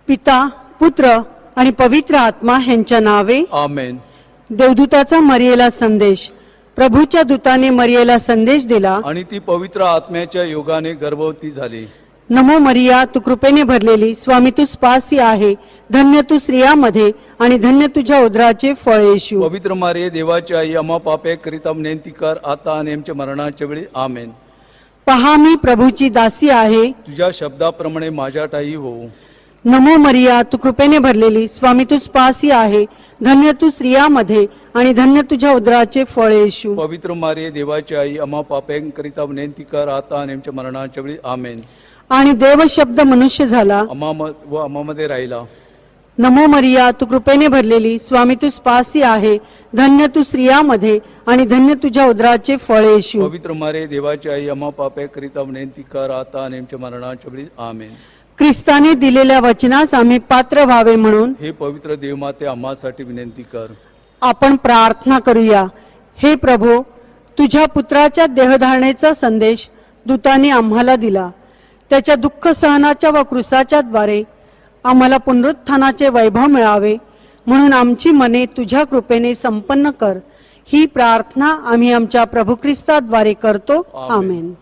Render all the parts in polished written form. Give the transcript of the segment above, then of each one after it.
पिता, पुत्र आणि पवित्र आत्मा ह्यांच्या नावे आमेन. देवदूताचा मरियेला संदेश. प्रभूच्या दूताने मरियेला संदेश दिला, आणि ती पवित्र आत्म्याच्या योगाने गर्भवती झाली. नमो मरिया, तू कृपेने भरलेली, स्वामी तू पासी आहे, धन्य तू स्त्रियामध्ये आणि धन्य तुझ्या उदराचे फळ येशू. पवित्र मारिये, देवाची आई, आम्हा पापे करिता विनंती कर, आता आणि आमच्या मरणाच्या वेळी. आमेन. पहा, मी प्रभूची दासी आहे, तुझ्या शब्दाप्रमाणे माझ्या ठाई होऊ. नमो मरिया, तू कृपेने भरलेली, स्वामी तू पासी आहे, धन्य तू स्त्रियामध्ये आणि धन्य तुझ्या उदराचे फळ येशू. पवित्र मारिये, देवाची आई, आम्हा पापे करिता विनंती कर, आता आणि आमच्या मरणाच्या वेळी. आमेन. आणि देव शब्द मनुष्य झाला, आम्हामध्ये राहिला. नमो मरिया, तू कृपेने भरलेली, स्वामी तू पासी आहे, धन्य तू स्त्रियामध्ये आणि धन्य तुझ्या उदराचे फळ येशू. पवित्र मारिये, देवाची आई, आम्हा पापे करिता विनंती कर, आता आणि आमच्या मरणाच्या वेळी. आमेन. ख्रिस्ताने दिलेल्या वचनास आम्ही पात्र व्हावे म्हणून हे पवित्र देवमाते, आम्हासाठी विनंती कर. आपण प्रार्थना करूया. हे प्रभो, तुझ्या पुत्राच्या देहधारणेचा संदेश दूताने आम्हाला दिला. त्याच्या दुःख सहनाच्या व क्रूसाच्या द्वारे आम्हाला पुनरुत्थानाचे वैभव मिळावे म्हणून आमची मने तुझ्या कृपेने संपन्न कर. ही प्रार्थना आम्ही आमच्या प्रभू ख्रिस्ताद्वारे करतो. आमेन.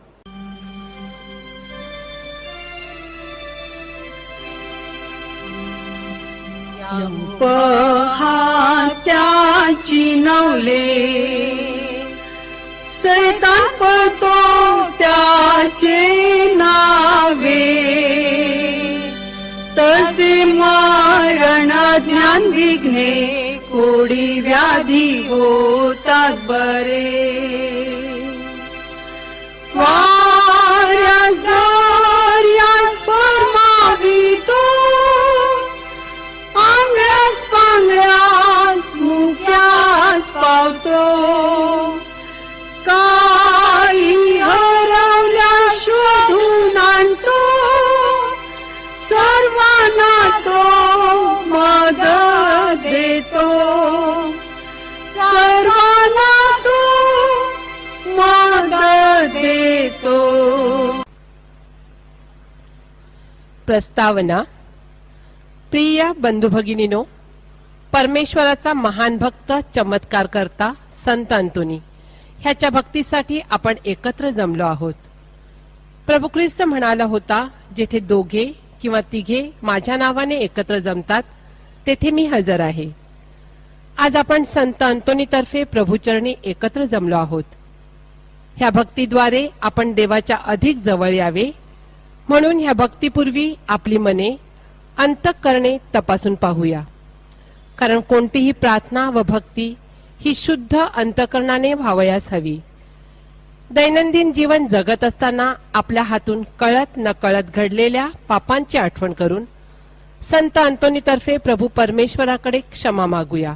त्याची नवले सैतान पळतो त्याचे नावे, तसे मरण ज्ञान विघ्ने कोडी व्याधी होतात बरे. वाऱ्यास दर्यास फरमावितो, आंगल्यास पांगल्यास मुक्यास पावतो. काही हरवल्या शोधून आणतो, सर्वांना तो मदत देतो. सर्वांना तो मदत देतो. प्रस्तावना. प्रिय बंधू भगिनीनो, परमेश्वराचा महान भक्त, चमत्कार करता संत अंतोनी ह्याच्या भक्तीसाठी आपण एकत्र जमलो आहोत. प्रभू ख्रिस्त म्हणाला होता, जेथे दोघे किंवा तिघे माझ्या नावाने एकत्र जमतात तेथे मी हजर आहे. आज आपण संत अंतोनी तर्फे प्रभूचरणी एकत्र जमलो आहोत. ह्या भक्तीद्वारे आपण देवाच्या अधिक जवळ यावे म्हणून ह्या भक्तीपूर्वी आपली मने अंतःकरणे तपासून पाहूया. कारण कोणतीही प्रार्थना व भक्ती ही शुद्ध अंतःकरणाने व्हावयास हवी. दैनंदिन जीवन जगत असताना आपल्या हातून कळत नकळत घडलेल्या पापांची आठवण करून संत अंतोनी तर्फे प्रभू परमेश्वराकडे क्षमा मागूया.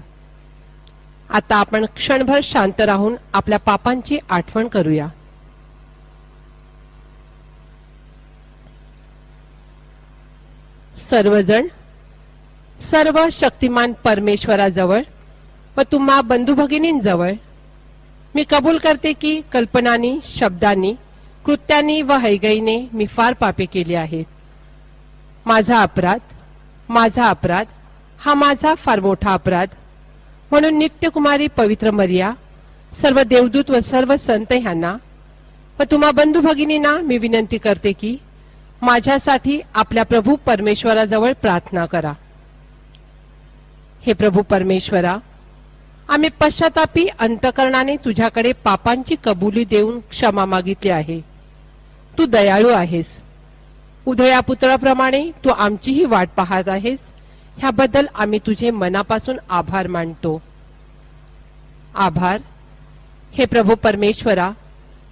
आता आपण क्षणभर शांत राहून आपल्या पापांची आठवण करूया. सर्वजण सर्व शक्तिमान परमेश्वराजवळ व तुम्हा बंधू भगिनींजवळ मी कबूल करते की कल्पनांनी, शब्दांनी, कृत्यांनी व हैगईने मी फार पापे केली आहेत. माझा अपराध हा माझा फार मोठा अपराध. म्हणून नित्यकुमारी पवित्र मरिया, सर्व देवदूत व सर्व संत ह्यांना व तुम्हा बंधू भगिनींना मी विनंती करते की माझ्यासाठी आपल्या प्रभू परमेश्वराजवळ प्रार्थना करा. हे प्रभू परमेश्वरा, आम्ही पश्चातापी अंतःकरणाने तुझ्याकडे पापांची कबुली देऊन क्षमा मागितली आहे. तू दयाळू आहेस. उधळ्या पुत्राप्रमाणे तू आमचीही वाट पाहत आहेस. ह्याबद्दल आम्ही तुझे मनापासून आभार मानतो. आभार. हे प्रभू परमेश्वरा,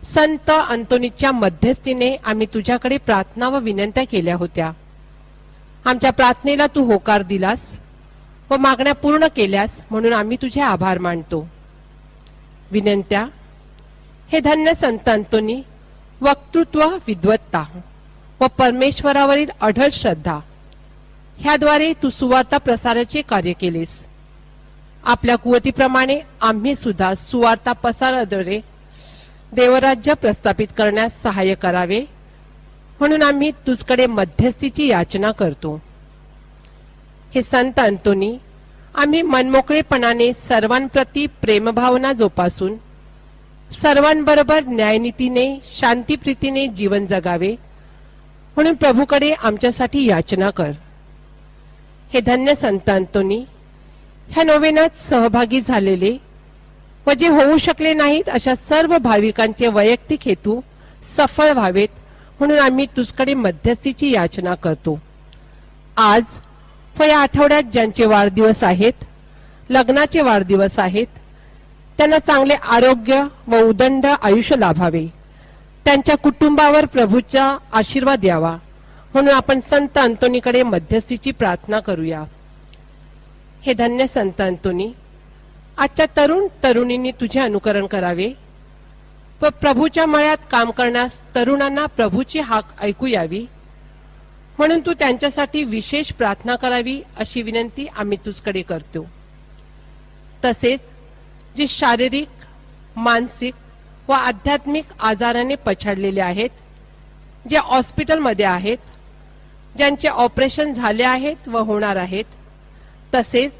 संत अंतोनीच्या मध्यस्थीने आम्ही तुझ्याकडे प्रार्थना व विनंत्या केल्या होत्या. आमच्या प्रार्थनेला तू होकार दिलास व मागण्या पूर्ण केल्यास म्हणून आम्ही तुझे आभार मानतो. विनंत्या. हे धन्य संत अंतोनी, वक्तृत्व, विद्वत्ता व परमेश्वरावरील अढळ श्रद्धा ह्याद्वारे तू सुवार्ता प्रसाराचे कार्य केलेस. आपल्या कुवतीप्रमाणे आम्ही सुद्धा सुवार्ता प्रसाराद्वारे देवराज्य प्रस्थापित करण्यास सहाय्य करावे म्हणून आम्ही तुझकडे मध्यस्थीची याचना करतो. हे संत अंतोनी, आम्ही मनमोकळेपणाने सर्वांप्रती प्रेमभावना जोपासून सर्वांबरोबर न्यायनीतीने शांतीप्रीतीने जीवन जगावे म्हणून प्रभूकडे आमच्यासाठी याचना कर. हे धन्य संत अंतोनी, ह्या नोवेनात सहभागी झालेले व जे होऊ शकले नाहीत अशा सर्व भाविकांचे वैयक्तिक हेतू सफळ व्हावेत म्हणून आम्ही तुझकडे मध्यस्थीची याचना करतो. आज व या आठवड्यात ज्यांचे वाढदिवस आहेत, लग्नाचे वाढदिवस आहेत, त्यांना चांगले आरोग्य व उदंड आयुष्य लाभावे, त्यांच्या कुटुंबावर प्रभूचा आशीर्वाद यावा म्हणून आपण संत अंतोनीकडे मध्यस्थीची प्रार्थना करूया. हे धन्य संत अंतोनी, आजच्या तरुण तरुणींनी तुझे अनुकरण करावे व प्रभूच्या मळ्यात काम करण्यास तरुणांना प्रभूची हाक ऐकू यावी म्हणून तू त्यांच्यासाठी विशेष प्रार्थना करावी अशी विनंती आम्ही तुझकडे करतो. तसेच जे शारीरिक, मानसिक व आध्यात्मिक आजाराने पछाडलेले आहेत, जे हॉस्पिटलमध्ये आहेत, ज्यांचे ऑपरेशन झाले आहेत व होणार आहेत, तसेच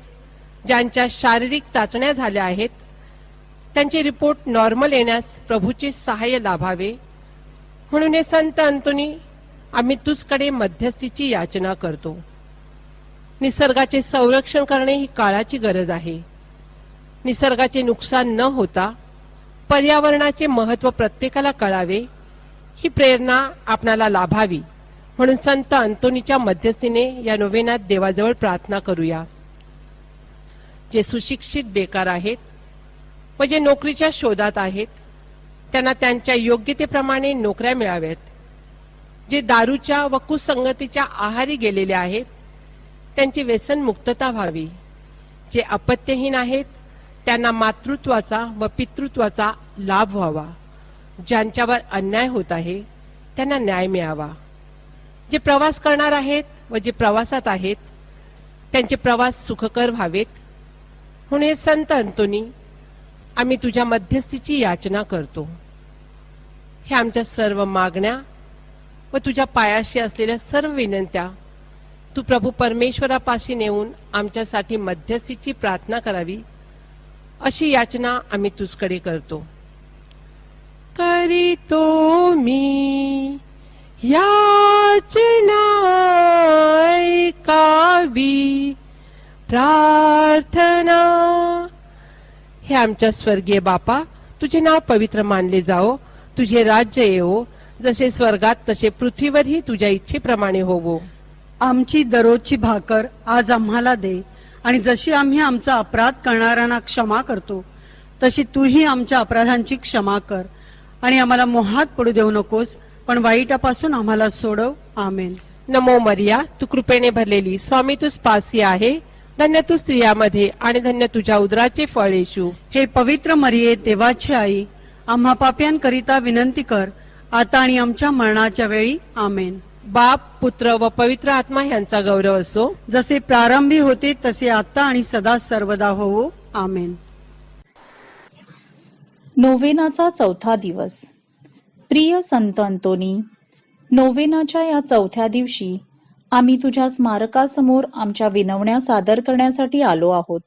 ज्यांच्या शारीरिक चाचण्या झाल्या आहेत, त्यांचे रिपोर्ट नॉर्मल येण्यास प्रभूचे सहाय्य लाभावे म्हणून हे संत अंतोनी आम्ही तुझकडे मध्यस्थीची याचना करतो. निसर्गाचे संरक्षण करणे ही काळाची गरज आहे. निसर्गाचे नुकसान न होता पर्यावरणाचे महत्त्व प्रत्येकाला कळावे ही प्रेरणा आपणाला लाभावी म्हणून संत अंतोनीच्या मध्यस्थीने या नोवेनात देवाजवळ प्रार्थना करूया. जे सुशिक्षित बेकार आहेत व जे नोकरीच्या शोधात आहेत, त्यांना त्यांच्या योग्यतेप्रमाणे नोकऱ्या मिळाव्यात. जे दारूच्या व कुसंगतीच्या आहारी गेलेले आहेत, त्यांची व्यसन मुक्तता व्हावी. जे अपत्यहीन आहेत, त्यांना मातृत्वाचा व पितृत्वाचा लाभ व्हावा. ज्यांच्यावर अन्याय होत आहे त्यांना न्याय मिळावा. जे प्रवास करणार आहेत व जे प्रवासात आहेत, त्यांचे प्रवास सुखकर व्हावेत म्हणून हे संत अंतोनी आम्ही तुझ्या मध्यस्थीची याचना करतो. हे आमच्या सर्व मागण्या व तुझ्या पायाशी असलेल्या सर्व विनंत्या तू प्रभू परमेश्वरापाशी नेऊन आमच्यासाठी मध्यस्थीची प्रार्थना करावी अशी याचना आम्ही तुझकडे करतो. करीतो मी याचना ऐकावी प्रार्थना. हे आमच्या स्वर्गीय बापा, तुझे नाव पवित्र मानले जाओ, तुझे राज्य येवो, जसे स्वर्गात तसे पृथ्वीवरही तुझ्या इच्छेप्रमाणे होवो. आमची दररोजची भाकर आज आम्हाला दे, आणि जशी आम्ही आमचा अपराध करणाऱ्यांना क्षमा करतो तशी तूही आमच्या अपराधांची क्षमा कर, आणि आम्हाला मोहात पडू देऊ नकोस, पण वाईटापासून आम्हाला सोडव. आमेन. नमो मरिया, तू कृपेने भरलेली, स्वामी तुझ पासी आहे, धन्य तू स्त्रियामध्ये आणि धन्य तुझ्या उदराचे फळ येशू. हे पवित्र मरिये, देवाची आई, आम्हा पाप्यांकरिता विनंती कर, आता आणि आमच्या मरणाच्या वेळी. आमेन. बाप, पुत्र व पवित्र आत्मा यांचा गौरव असो, जसे प्रारंभी होते तसे आता आणि सदा सर्वदा होवो. आमेन. नोवेनाचा चौथा दिवस. प्रिय संत अंतोनी, नोवेनाच्या या चौथ्या दिवशी आम्ही तुझ्या स्मारकासमोर आमच्या विनवण्या सादर करण्यासाठी आलो आहोत.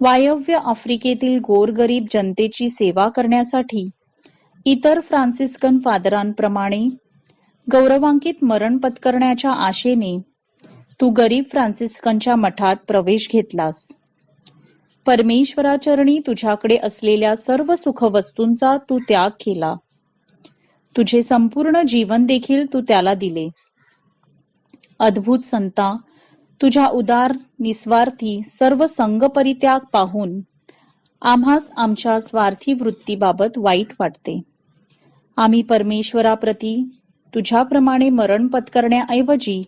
वायव्य आफ्रिकेतील गोरगरीब जनतेची सेवा करण्यासाठी इतर फ्रान्सिस्कन फादरांप्रमाणे गौरवांकित मरण पत्करण्याच्या आशेने तू गरीब फ्रान्सिस्कनच्या मठात प्रवेश घेतलास. परमेश्वराचरणी तुझ्याकडे असलेल्या सर्व सुखवस्तूंचा तू त्याग केला. तुझे संपूर्ण जीवन देखील तू त्याला दिलेस. अद्भुत संता, तुझ्या उदार निस्वार्थी सर्व संग परित्याग पाहून आम्हास आमच्या स्वार्थी वृत्तीबाबत वाईट वाटते. आम्ही परमेश्वराप्रती तुझ्याप्रमाणे मरण पत्करण्याऐवजी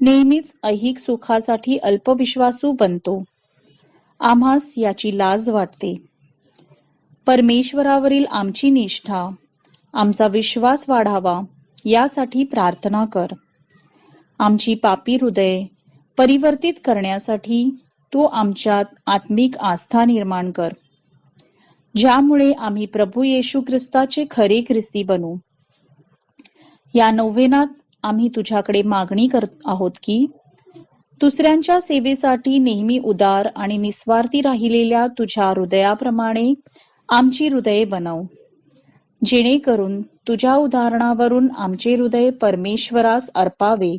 नेहमीच ऐहिक सुखासाठी अल्पविश्वासू बनतो. आम्हास याची लाज वाटते. परमेश्वरावरील आमची निष्ठा, आमचा विश्वास वाढावा यासाठी प्रार्थना कर. आमची पापी हृदय परिवर्तित करण्यासाठी तू आमच्यात आत्मिक आस्था निर्माण कर, ज्यामुळे आम्ही प्रभू येशू ख्रिस्ताचे खरे ख्रिस्ती बनू. या नोवेनात आम्ही तुझ्याकडे मागणी करत आहोत की दुसऱ्यांच्या सेवेसाठी नेहमी उदार आणि निस्वार्थी राहिलेल्या तुझ्या हृदयाप्रमाणे आमची हृदये बनव, जेणेकरून तुझ्या उदाहरणावरून आमचे हृदय परमेश्वरास अर्पावे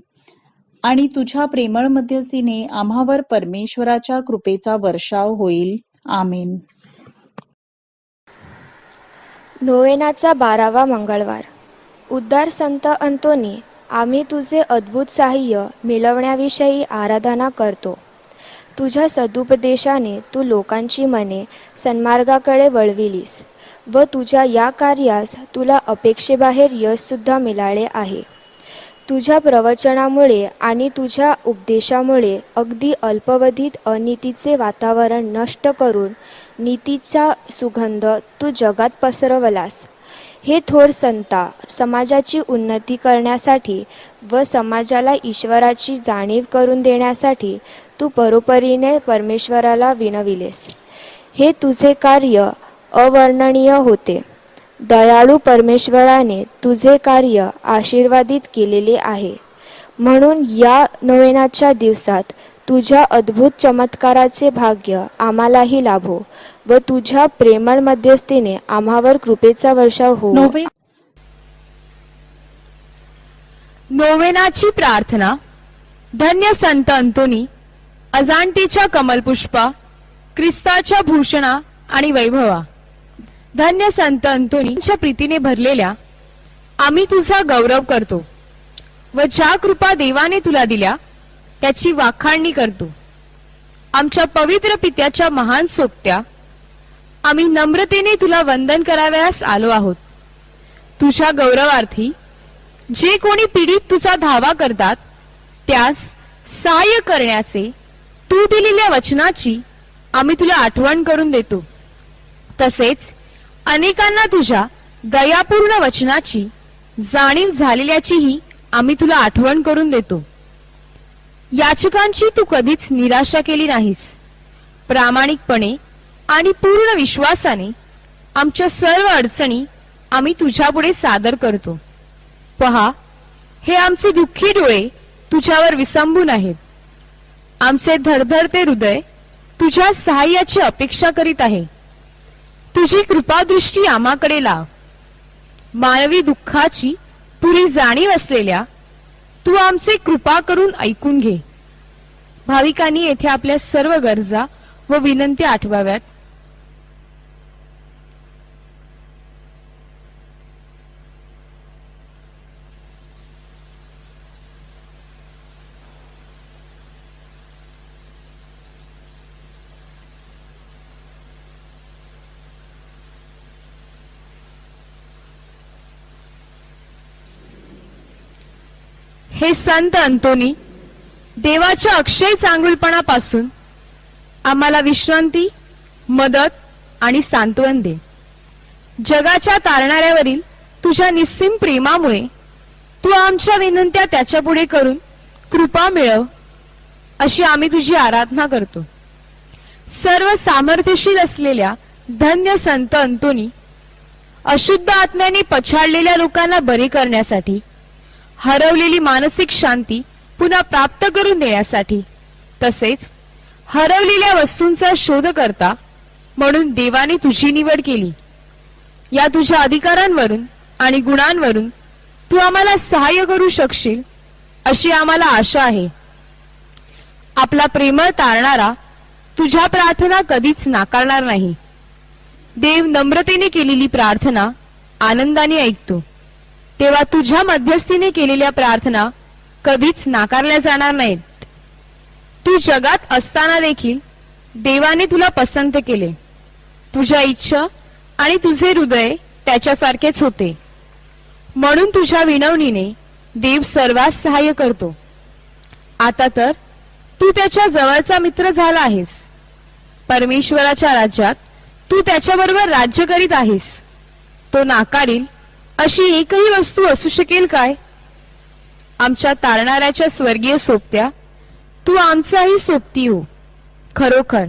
आणि तुझ्या प्रेमळ मध्यस्थीने आम्हावर परमेश्वराच्या कृपेचा वर्षाव होईल. आमेन. नोवेनाचा 12वा मंगळवार. उद्धार संत अंतोनी, आम्ही तुझे अद्भुत साह्य मिळवण्याविषयी आराधना करतो. तुझ्या सदुपदेशाने तू लोकांची मने सन्मार्गाकडे वळविलीस व तुझ्या या कार्यास तुला अपेक्षेबाहेर यशसुद्धा मिळाले आहे. तुझ्या प्रवचनामुळे आणि तुझ्या उपदेशामुळे अगदी अल्पावधीत अनीतीचे वातावरण नष्ट करून नीतीचा सुगंध तू जगात पसरवलास. हे थोर संता, समाजाची उन्नती करण्यासाठी व समाजाला ईश्वराची जाणीव करून देण्यासाठी तू परोपरीने परमेश्वराला विनविलेस. हे तुझे कार्य अवर्णनीय होते. दयाळू परमेश्वराने तुझे कार्य आशीर्वादित केलेले आहे. म्हणून या नोवेनाच्या दिवसात तुझ्या अद्भुत चमत्काराचे भाग्य आम्हालाही लाभो व तुझ्या प्रेमळ मध्यस्थीने आम्हावर कृपेचा वर्षाव हो. नोवेनाची प्रार्थना. धन्य संत अंतोनी, अजाणतेच्या कमलपुष्पा, ख्रिस्ताच्या भूषणा आणि वैभवा. धन्य संत अंतोनीच्या प्रीतीने भरलेल्या आम्ही तुझा गौरव करतो व ज्या कृपा देवाने तुला दिल्या त्याची वाखाणणी करतो. आमच्या पवित्र पित्याच्या महान सोबत्या, आम्ही नम्रतेने तुला वंदन करावयास आलो आहोत. तुझ्या गौरवार्थी जे कोणी पीडित तुझा धावा करतात त्यास सहाय्य करण्याचे तू दिलेल्या वचनाची आम्ही तुला आठवण करून देतो. तसेच अनेकांना तुझ्या दयापूर्ण वचनाची जाणीव झालेल्याचीही आम्ही तुला आठवण करून देतो. याचकांची तू कधीच निराशा केली नाहीस. प्रामाणिकपणे आणि पूर्ण विश्वासाने आमच्या सर्व अडचणी आम्ही तुझ्यापुढे सादर करतो. पहा, हे आमचे दुःखी डोळे तुझ्यावर विसंबून आहेत. आमचे धडधडते हृदय तुझ्या सहाय्याची अपेक्षा करीत आहे. तुझी कृपादृष्टी आम्हाकडे लाव. मानवी दुःखाची पुरी जाणीव असलेल्या तू आमचे कृपा करून ऐकून घे. भाविकांनी येथे आपल्या सर्व गरजा व विनंती आठवाव्यात. हे संत अंतोनी, देवाच्या अक्षय चांगुलपणापासून आम्हाला विश्रांती, मदत आणि सांत्वन दे. जगाच्या तारणाऱ्यावरील तुझ्या निस्सीम प्रेमामुळे तू आमच्या विनंत्या त्याच्या पुढे करून कृपा मिळव अशी आम्ही तुझी आराधना करतो. सर्व सामर्थ्यशील असलेल्या धन्य संत अंतोनी, अशुद्ध आत्म्याने पछाडलेल्या लोकांना बरे करण्यासाठी, हरवलेली मानसिक शांती पुन्हा प्राप्त करून देण्यासाठी, तसेच हरवलेल्या वस्तूंचा शोध करता म्हणून देवाने तुझी निवड केली. या तुझ्या अधिकारांवरून आणि गुणांवरून तू आम्हाला सहाय्य करू शकशील अशी आम्हाला आशा आहे. आपला प्रेमळ तारणारा तुझ्या प्रार्थना कधीच नाकारणार नाही. देव नम्रतेने केलेली प्रार्थना आनंदाने ऐकतो. तेव्हा तुझ्या मध्यस्थीने केलेल्या प्रार्थना कधीच नाकारल्या जाणार नाहीत. तू जगात असताना देखील देवाने तुला पसंत केले. तुझ्या इच्छा आणि तुझे हृदय त्याच्यासारखेच होते. म्हणून तुझ्या विनवणीने देव सर्वांस सहाय्य करतो. आता तर तू त्याच्या जवळचा मित्र झाला आहेस. परमेश्वराच्या राज्यात तू त्याच्याबरोबर राज्य करीत आहेस. तो नाकारील अशी एकही वस्तू असू शकेल काय? आमच्या तारणाऱ्याच्या स्वर्गीय सोबत्या, तू आमचाही सोबती हो. खरोखर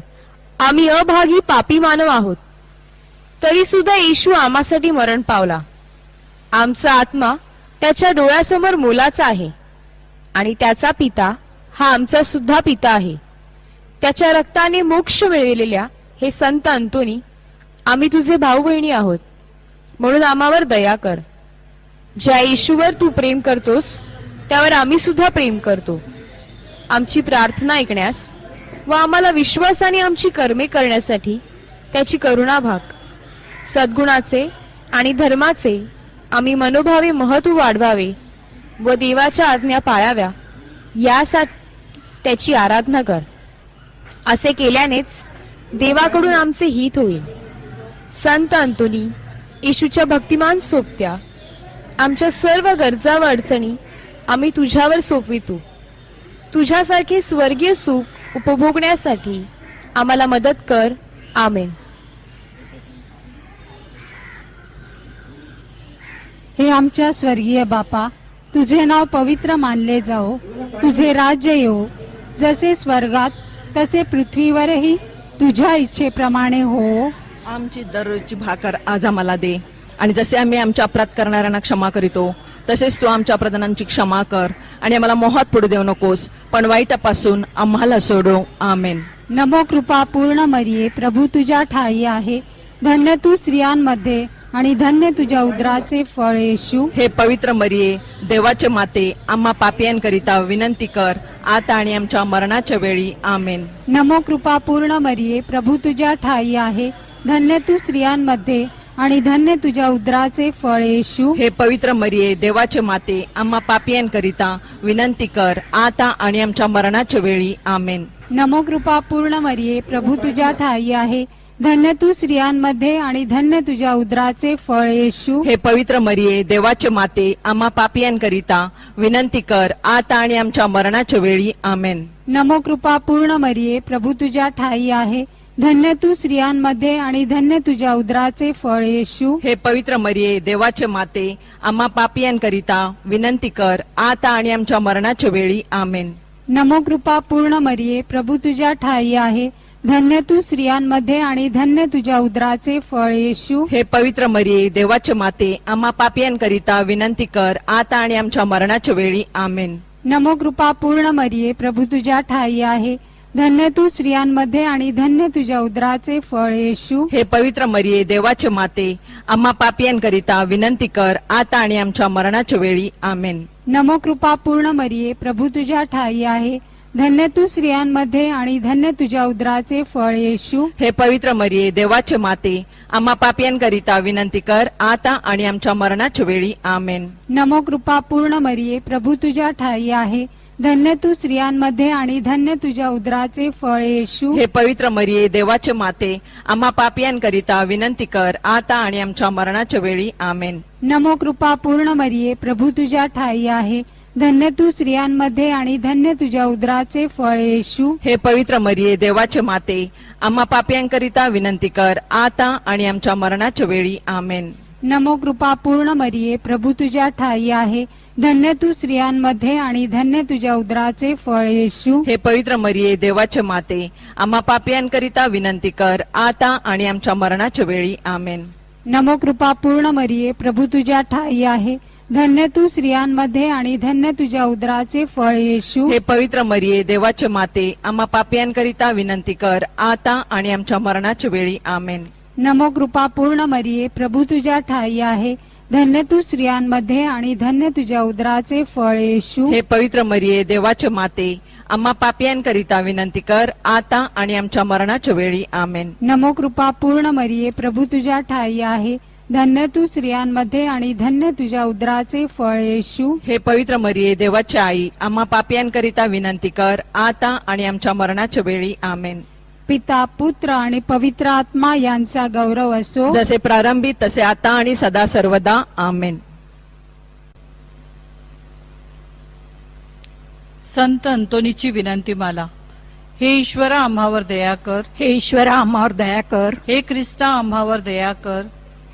आम्ही अभागी पापी मानव आहोत, तरी सुद्धा येशू आम्हासाठी मरण पावला. आमचा आत्मा त्याच्या डोळ्यासमोर मोलाचा आहे आणि त्याचा पिता हा आमचा सुद्धा पिता आहे. त्याच्या रक्ताने मोक्ष मिळविलेल्या हे संत अंतोनी, आम्ही तुझे भाऊ बहिणी आहोत, म्हणून आम्हावर दया कर. ज्या येशूवर तू प्रेम करतोस त्यावर आम्ही सुद्धा प्रेम करतो. आमची प्रार्थना ऐकण्यास व आम्हाला विश्वासाने आमची कर्मे करण्यासाठी त्याची करुणा भाग. सद्गुणाचे आणि धर्माचे आम्ही मनोभावे महत्व वाढवावे व देवाच्या आज्ञा पाळाव्या यासाठी त्याची आराधना कर. असे केल्यानेच देवाकडून आमचे हित होईल. संत अंतोनी, येशूच्या भक्तिमान सोबत्या, आमच्या सर्व गरजा व अडचणी आम्ही तुझ्यावर सोपवितो. तुझ्यासारखे स्वर्गीय सुख उपभोगण्यासाठी आम्हाला मदत कर. आमेन. हे आमच्या स्वर्गीय बापा, तुझे नाव पवित्र मानले जाओ. तुझे राज्य येवो. जसे स्वर्गात तसे पृथ्वीवरही तुझ्या इच्छेप्रमाणे हो. आमची दररोजची भाकर आज आम्हाला दे, आणि जसे आम्ही आमच्या अपराध करणाऱ्यांना क्षमा करीतो तसेच तू आमच्या अपराधांची क्षमा कर, आणि आम्हाला मोहात पडू देऊ नकोस, पण वाईटापासून आम्हाला सोडव. आमेन. नमो कृपा पूर्ण मरिये, प्रभू तुझ्या ठाई आहे. धन्य तू स्त्रियांमध्ये आणि धन्य तुझ्या उदराचे फळ येशू. हे पवित्र मरिये, देवाचे माते, आम्हा पापियांकरिता विनंती कर, आता आणि आमच्या मरणाच्या वेळी. आमेन. नमो कृपा पूर्ण मरिये, प्रभू तुझ्या ठाई आहे. धन्य तू स्त्रियांमध्ये आणि धन्य तुझ्या उदराचे फळ येशू. हे पवित्र मरिये, देवाचे माते, आम्हा पापियांकरिता विनंती कर, आता आणि आमच्या मरणाच्या वेळी. आमेन. नमो कृपा पूर्ण मरिये, प्रभू तुझ्या ठाई आहे. धन्य तू स्त्रियांमध्ये आणि धन्य तुझ्या उदराचे फळ येशू. हे पवित्र मरिये, देवाचे माते, आम्हा पापियांकरिता विनंती कर, आता आणि आमच्या मरणाच्या वेळी. आमेन. नमो कृपा पूर्ण मरिये, प्रभू तुझ्या ठाई आहे. धन्य तू स्त्रियांमध्ये आणि धन्य तुझ्या उदराचे फळ येशू. हे पवित्र मरिये, देवाचे माते, आम्हा पापियांकरिता विनंती कर, आता आणि आमच्या मरणाच्या वेळी. आमेन. नमो कृपा पूर्ण मरिये, प्रभू तुझ्या ठाई आहे. धन्य तू स्त्रियांमध्ये आणि धन्य तुझ्या उदराचे फळ येशू. हे पवित्र मरिये, देवाचे माते, आम्हा पापियांकरिता विनंती कर, आता आणि आमच्या मरणाच्या वेळी. आमेन. नमो कृपा पूर्ण मरिये, प्रभू तुझ्या ठाई आहे. धन्य तू स्त्रियांमध्ये आणि धन्य तुझ्या उदराचे फळ येशू. हे पवित्र मरिये, देवाचे माते, आम्हा पापियांकरिता विनंती कर, आता आणि आमच्या मरणाच्या वेळी. आमेन. नमो कृपा पूर्ण मरिये, प्रभू तुझ्या ठाई आहे. धन्य तू स्त्रियांमध्ये आणि धन्य तुझ्या उदराचे फळ येशू. हे पवित्र मरिये, देवाचे माते, आम्हा पापियांकरिता विनंती कर, आता आणि आमच्या मरणाच्या वेळी. आमेन. नमो कृपा पूर्ण मरिये, प्रभू तुझ्या ठाई आहे. धन्य तू स्त्रियांमध्ये आणि धन्य तुझ्या उदराचे फळ येशू. हे पवित्र मरिये, देवाचे माते, आम्हा पापियांकरिता विनंती कर, आता आणि आमच्या मरणाच्या वेळी. आमेन. नमो कृपा पूर्ण मरिये, प्रभू तुझ्या ठाई आहे. धन्य तू स्त्रियांमध्ये आणि धन्य तुझ्या उदराचे फळ येशू. हे पवित्र मरिये, देवाचे माते, आम्हा पापियांकरिता विनंती कर, आता आणि आमच्या मरणाच्या वेळी. आमेन. नमो कृपा पूर्ण मरिये, प्रभू तुझ्या ठाई आहे. धन्य तू स्त्रियांमध्ये आणि धन्य तुझ्या उदराचे फळ येशू. हे पवित्र मरिये, देवाचे माते, आम्हा पापियांकरिता विनंती कर, आता आणि आमच्या मरणाच्या वेळी. आमेन. नमो कृपा पूर्ण मरिये, प्रभू तुझ्या ठाई आहे. धन्य तू स्त्रियांमध्ये आणि धन्य तुझ्या उदराचे फळ येशू. हे पवित्र मरिये, देवाचे माते, आम्हा पापियांकरिता विनंती कर, आता आणि आमच्या मरणाच्या वेळी. आमेन. नमो कृपा पूर्ण मरिये, प्रभू तुझ्या ठाई आहे. धन्य तू स्त्रियांमध्ये आणि धन्य तुझ्या उदराचे फळ येशू. हे पवित्र मरिये, देवाचे माते, आम्हा पापियांकरिता विनंती कर, आता आणि आमच्या मरणाच्या वेळी. आमेन. नमो कृपा पूर्ण मरिये, प्रभू तुझ्या ठाई आहे. धन्य तू स्त्रियांमध्ये आणि धन्य तुझ्या उदराचे फळ येशू. हे पवित्र मरिये, देवाची आई, आम्हा पापियांकरिता विनंती कर, आता आणि आमच्या मरणाच्या वेळी. आमेन. पिता, पुत्र आणि पवित्र आत्मा यांचा गौरव असो, जसे प्रारंभी तसे आता आणि सदा सर्वदा. आमेन. संत अंतोनीची विनंती माला. हे ईश्वरा आम्हावर दया कर. हे ईश्वरा आम्हावर दया कर. हे ख्रिस्ता आम्हावर दया कर.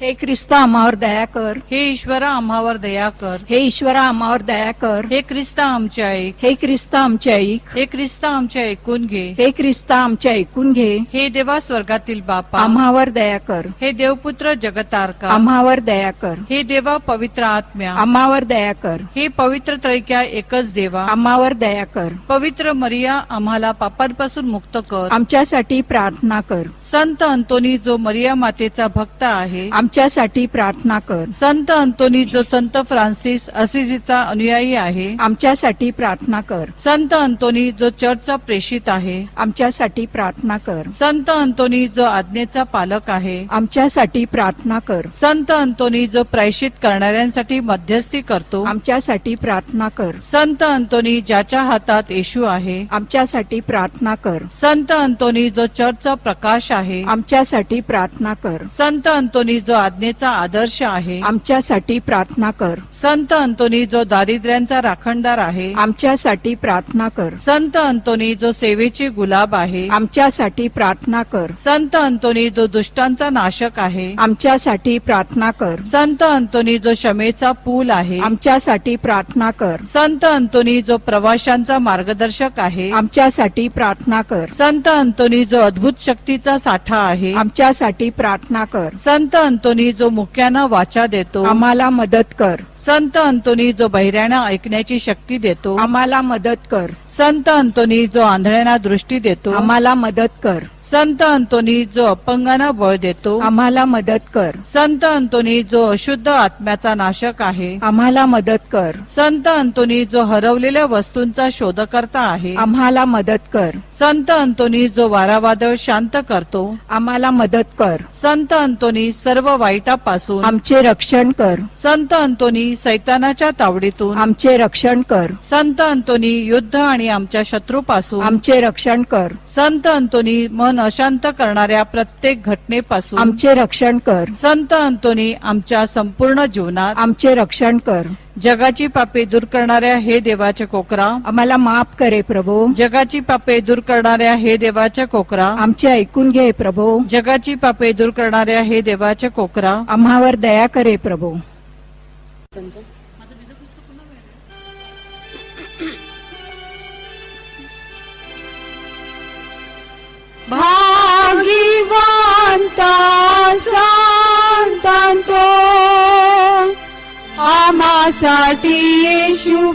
हे ख्रिस्त आम्हावर दया कर. हे ईश्वरा आम्हावर दया कर. हे ईश्वरा आम्हावर दया कर. हे ख्रिस्त आमच्या ऐक. हे ख्रिस्त आमच्या ऐक. हे ख्रिस्त आमच्या ऐकून घे. हे ख्रिस्त आमच्या ऐकून घे. हे देवा स्वर्गातील बापा, आम्हावर दया कर. हे देवपुत्र जगतारका, आम्हावर दया कर. हे देवा पवित्र आत्म्या, आम्हावर दया कर. हे पवित्र त्रैक्या एकच देवा, आम्हावर दया कर. पवित्र मरिया आम्हाला पापांपासून मुक्त कर. आमच्यासाठी प्रार्थना कर. संत अंतोनी जो मरिया मातेचा भक्त आहे, आमच्यासाठी प्रार्थना कर. संत अंतोनी जो संत फ्रान्सिस असिसीचा अनुयायी आहे, आमच्यासाठी प्रार्थना कर. संत अंतोनी जो चर्चचा प्रेषित आहे, आमच्यासाठी प्रार्थना कर. संत अंतोनी जो आज्ञेचा पालक आहे, आमच्यासाठी प्रार्थना कर. संत अंतोनी जो प्रायश्चित करणाऱ्यांसाठी मध्यस्थी करतो, आमच्यासाठी प्रार्थना कर. संत अंतोनी ज्याच्या हातात येशू आहे, आमच्यासाठी प्रार्थना कर. संत अंतोनी जो चर्चचा प्रकाश आहे, आमच्यासाठी प्रार्थना कर. संत अंतोनी जो आज्ञेचा आदर्श आहे, आमच्यासाठी प्रार्थना कर. संत अंतोनी जो दारिद्र्यांचा राखणदार आहे, आमच्यासाठी प्रार्थना कर. संत अंतोनी जो सेवेचे गुलाब आहे, आमच्यासाठी प्रार्थना कर. संत अंतोनी जो दुष्टांचा नाशक आहे, आमच्यासाठी प्रार्थना कर. संत अंतोनी जो क्षमेचा पूल आहे, आमच्यासाठी प्रार्थना कर. संत अंतोनी जो प्रवाशांचा मार्गदर्शक आहे, आमच्यासाठी प्रार्थना कर. संत अंतोनी जो अद्भुत शक्तीचा साठा आहे, आमच्यासाठी प्रार्थना कर. संत अंतोनी जो मुक्यांना वाचा देतो, आम्हाला मदत कर. संत अंतोनी जो बहिऱ्यांना ऐकण्याची शक्ती देतो, आम्हाला मदत कर. संत अंतोनी जो आंधळ्यांना दृष्टी देतो, आम्हाला मदत कर. संत अंतोनी जो अपंगांना बळ देतो, आम्हाला मदत कर. संत अंतोनी जो अशुद्ध आत्म्याचा नाशक आहे, आम्हाला मदत कर. संत अंतोनी जो हरवलेल्या वस्तूंचा शोधकर्ता आहे, आम्हाला मदत कर. संत अंतोनी जो वारावादळ शांत करतो, आम्हाला मदत कर. संत अंतोनी सर्व वाईटापासून, आमचे रक्षण कर. संत अंतोनी सैतानाच्या तावडीतून, आमचे रक्षण कर. संत अंतोनी युद्ध आणि आमच्या शत्रूपासून, आमचे रक्षण कर. संत अंतोनी मन अशांत करणाऱ्या प्रत्येक घटनेपासून, आमचे रक्षण कर. संत अंतोनी आमच्या संपूर्ण जीवनात, आमचे रक्षण कर. जगाची पापे दूर करणाऱ्या हे देवाच्या कोकरा, आम्हाला माफ करे प्रभू. जगाची पापे दूर करणाऱ्या हे देवाच्या कोकरा, आमचे ऐकून घे प्रभू. जगाची पापे दूर करणाऱ्या हे देवाच्या कोकरा, आम्हावर दया करे प्रभू. भाग्यवंता संतांतो, आम्हासाठी येशू